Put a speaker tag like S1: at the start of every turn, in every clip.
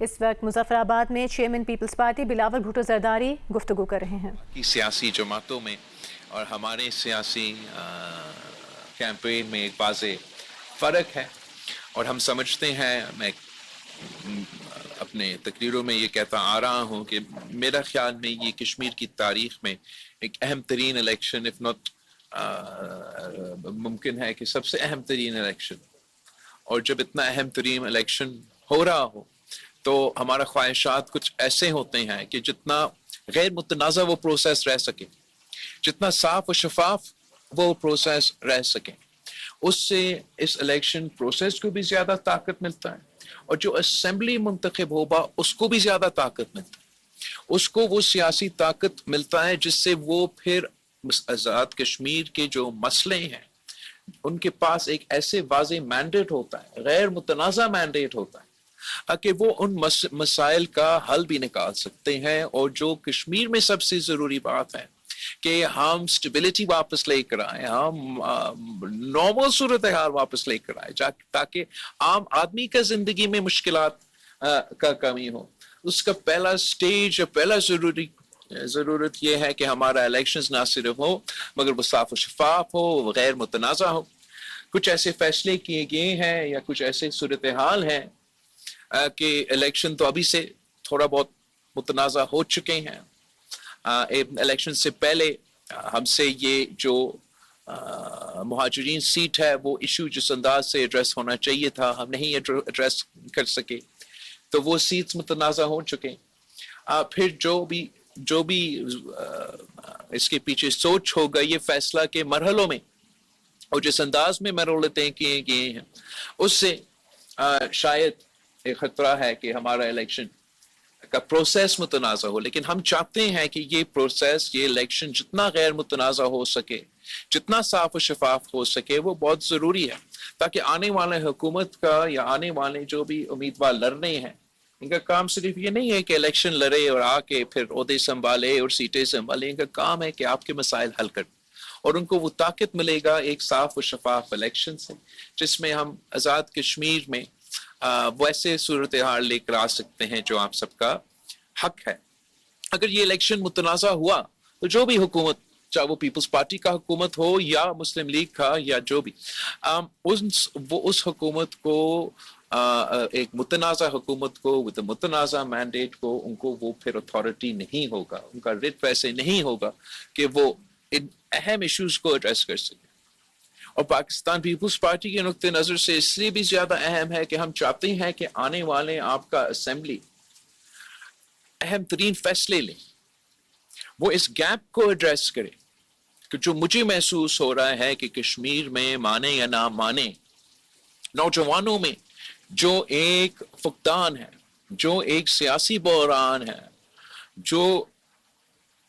S1: اس وقت مظفر آباد میں chairman Peoples Party Bilawal Bhutto Zardari گفتگو کر رہے ہیں.
S2: سیاسی جماعتوں میں اور ہمارے سیاسی کیمپین میں ایک واضح فرق ہے، اور ہم سمجھتے ہیں، میں اپنے تقریروں میں یہ کہتا آ رہا ہوں کہ میرا خیال میں یہ کشمیر کی تاریخ میں ایک اہم ترین الیکشن اف ناٹ ممکن ہے کہ سب سے اہم ترین الیکشن. اور جب اتنا اہم ترین الیکشن ہو رہا ہو تو ہمارا خواہشات کچھ ایسے ہوتے ہیں کہ جتنا غیر متنازع وہ پروسیس رہ سکے، جتنا صاف و شفاف وہ پروسیس رہ سکے، اس سے اس الیکشن پروسیس کو بھی زیادہ طاقت ملتا ہے، اور جو اسمبلی منتخب ہوگا اس کو بھی زیادہ طاقت ملتا ہے، اس کو وہ سیاسی طاقت ملتا ہے جس سے وہ پھر آزاد کشمیر کے جو مسئلے ہیں ان کے پاس ایک ایسے واضح مینڈیٹ ہوتا ہے، غیر متنازع مینڈیٹ ہوتا ہے کہ وہ ان مسائل کا حل بھی نکال سکتے ہیں. اور جو کشمیر میں سب سے ضروری بات ہے کہ ہم سٹیبلٹی واپس لے کر آئیں، ہم نارمل صورتحال واپس لے کر آئیں تاکہ عام آدمی کا زندگی میں مشکلات کا کمی ہو. اس کا پہلا سٹیج، پہلا ضرورت یہ ہے کہ ہمارا الیکشنز نہ صرف ہو مگر وہ صاف و شفاف ہو، وہ غیر متنازع ہو. کچھ ایسے فیصلے کیے گئے ہیں یا کچھ ایسے صورتحال ہیں کہ الیکشن تو ابھی سے تھوڑا بہت متنازع ہو چکے ہیں. الیکشن سے پہلے ہم سے یہ جو مہاجرین سیٹ ہے وہ ایشو جس انداز سے ایڈریس ہونا چاہیے تھا ہم نہیں ایڈریس کر سکے، تو وہ سیٹس متنازع ہو چکے. پھر جو بھی اس کے پیچھے سوچ ہوگا یہ فیصلہ کے مرحلوں میں اور جس انداز میں مرحلے طے کیے گئے ہیں اس سے شاید ایک خطرہ ہے کہ ہمارا الیکشن کا پروسیس متنازع ہو. لیکن ہم چاہتے ہیں کہ یہ پروسیس، یہ الیکشن جتنا غیر متنازع ہو سکے، جتنا صاف و شفاف ہو سکے وہ بہت ضروری ہے، تاکہ آنے والے حکومت کا یا آنے والے جو بھی امیدوار لڑ رہے ہیں ان کا کام صرف یہ نہیں ہے کہ الیکشن لڑے اور آ کے پھر عہدے سنبھالے اور سیٹیں سنبھالے. ان کا کام ہے کہ آپ کے مسائل حل کریں، اور ان کو وہ طاقت ملے گا ایک صاف و شفاف الیکشن سے جس میں ہم آزاد کشمیر میں ویسے صورتحال لے کر آ سکتے ہیں جو آپ سب کا حق ہے. اگر یہ الیکشن متنازع ہوا تو جو بھی حکومت، چاہے وہ پیپلز پارٹی کا حکومت ہو یا مسلم لیگ کا یا جو بھی، وہ اس حکومت کو ایک متنازع حکومت کو with a متنازع مینڈیٹ کو ان کو وہ پھر اتھارٹی نہیں ہوگا، ان کا رٹ ویسے نہیں ہوگا کہ وہ ان اہم ایشوز کو ایڈریس کر سکے. اور پاکستان پیپلز پارٹی کے نقطہ نظر سے اس لیے بھی زیادہ اہم ہے کہ ہم چاہتے ہیں کہ آنے والے آپ کا اسمبلی اہم ترین فیصلے لیں، وہ اس گیپ کو ایڈریس کرے کہ جو مجھے محسوس ہو رہا ہے کہ کشمیر میں مانے یا نہ مانے نوجوانوں میں جو ایک فقدان ہے، جو ایک سیاسی بحران ہے، جو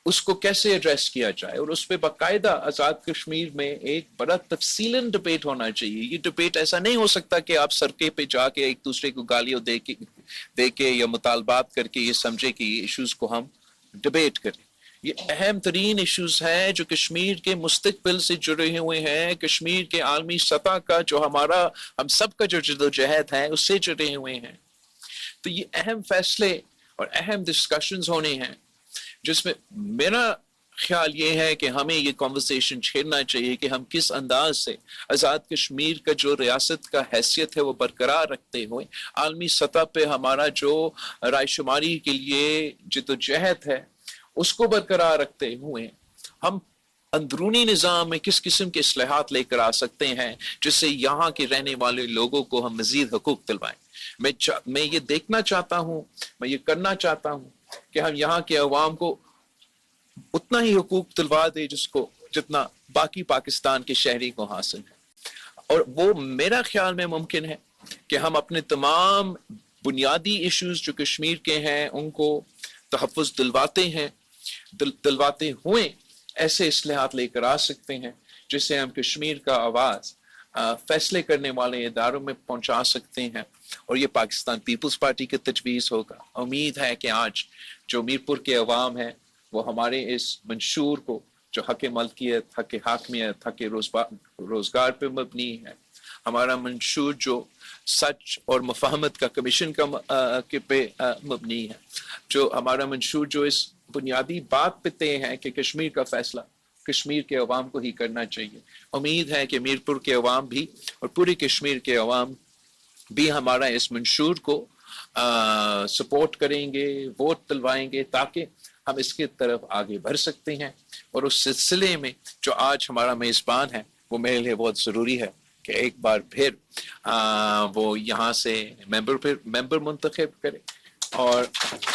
S2: اس کو کیسے ایڈریس کیا جائے. اور اس پہ باقاعدہ آزاد کشمیر میں ایک بڑا تفصیلاً ڈبیٹ ہونا چاہیے. یہ ڈبیٹ ایسا نہیں ہو سکتا کہ آپ سڑکیں پہ جا کے ایک دوسرے کو گالیاں دے کے یا مطالبات کر کے یہ سمجھے کہ یہ ایشوز کو ہم ڈبیٹ کریں. یہ اہم ترین ایشوز ہیں جو کشمیر کے مستقبل سے جڑے ہوئے ہیں، کشمیر کے عالمی سطح کا جو ہم سب کا جو جدوجہد ہے اس سے جڑے ہوئے ہیں. تو یہ اہم فیصلے اور اہم ڈسکشنز ہونے ہیں جس میں میرا خیال یہ ہے کہ ہمیں یہ کنورسیشن چھیڑنا چاہیے کہ ہم کس انداز سے آزاد کشمیر کا جو ریاست کا حیثیت ہے وہ برقرار رکھتے ہوئے عالمی سطح پہ ہمارا جو رائے شماری کے لیے جدوجہد ہے اس کو برقرار رکھتے ہوئے ہم اندرونی نظام میں کس قسم کے اصلاحات لے کر آ سکتے ہیں جس سے یہاں کے رہنے والے لوگوں کو ہم مزید حقوق دلوائیں. میں یہ دیکھنا چاہتا ہوں، میں یہ کرنا چاہتا ہوں کہ ہم یہاں کے عوام کو اتنا ہی حقوق دلوا دے جتنا باقی پاکستان کے شہری کو حاصل ہے. اور وہ میرا خیال میں ممکن ہے کہ ہم اپنے تمام بنیادی ایشوز جو کشمیر کے ہیں ان کو تحفظ دلواتے ہوئے ایسے اصلاحات لے کر آ سکتے ہیں جس سے ہم کشمیر کا آواز فیصلے کرنے والے اداروں میں پہنچا سکتے ہیں. اور یہ پاکستان پیپلز پارٹی کی تجویز ہوگا. امید ہے کہ آج جو میرپور کے عوام ہیں وہ ہمارے اس منشور کو جو حق ملکیت، حق حاکمیت، حق روزگار پہ مبنی ہے، ہمارا منشور جو سچ اور مفاہمت کا کمیشن کا کے پہ مبنی ہے، جو ہمارا منشور جو اس بنیادی بات پہ طے ہے کہ کشمیر کا فیصلہ کشمیر کے عوام کو ہی کرنا چاہیے. امید ہے کہ میرپور کے عوام بھی اور پوری کشمیر کے عوام بھی ہمارا اس منشور کو سپورٹ کریں گے، ووٹ دلوائیں گے، تاکہ ہم اس کی طرف آگے بڑھ سکتے ہیں. اور اس سلسلے میں جو آج ہمارا میزبان ہے وہ میرے لیے بہت ضروری ہے کہ ایک بار پھر وہ یہاں سے ممبر منتخب کرے. اور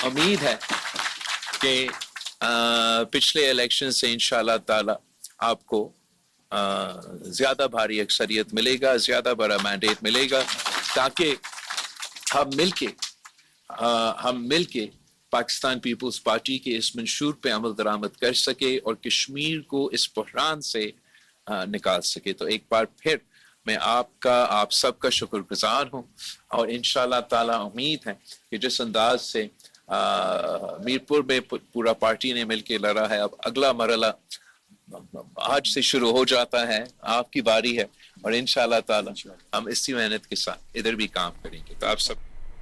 S2: امید ہے کہ پچھلے الیکشن سے انشاءاللہ تعالی آپ کو زیادہ بھاری اکثریت ملے گا، زیادہ بڑا مینڈیٹ ملے گا، تاکہ ہم مل کے پاکستان پیپلز پارٹی کے اس منشور پہ عمل درآمد کر سکے اور کشمیر کو اس بحران سے نکال سکے. تو ایک بار پھر میں آپ سب کا شکر گزار ہوں، اور انشاءاللہ تعالی امید ہے کہ جس انداز سے میرپور میں پورا پارٹی نے مل کے لڑا ہے، اب اگلا مرحلہ آج سے شروع ہو جاتا ہے، آپ کی باری ہے، اور انشاءاللہ تعالی ہم اسی محنت کے ساتھ ادھر بھی کام کریں گے. تو آپ سب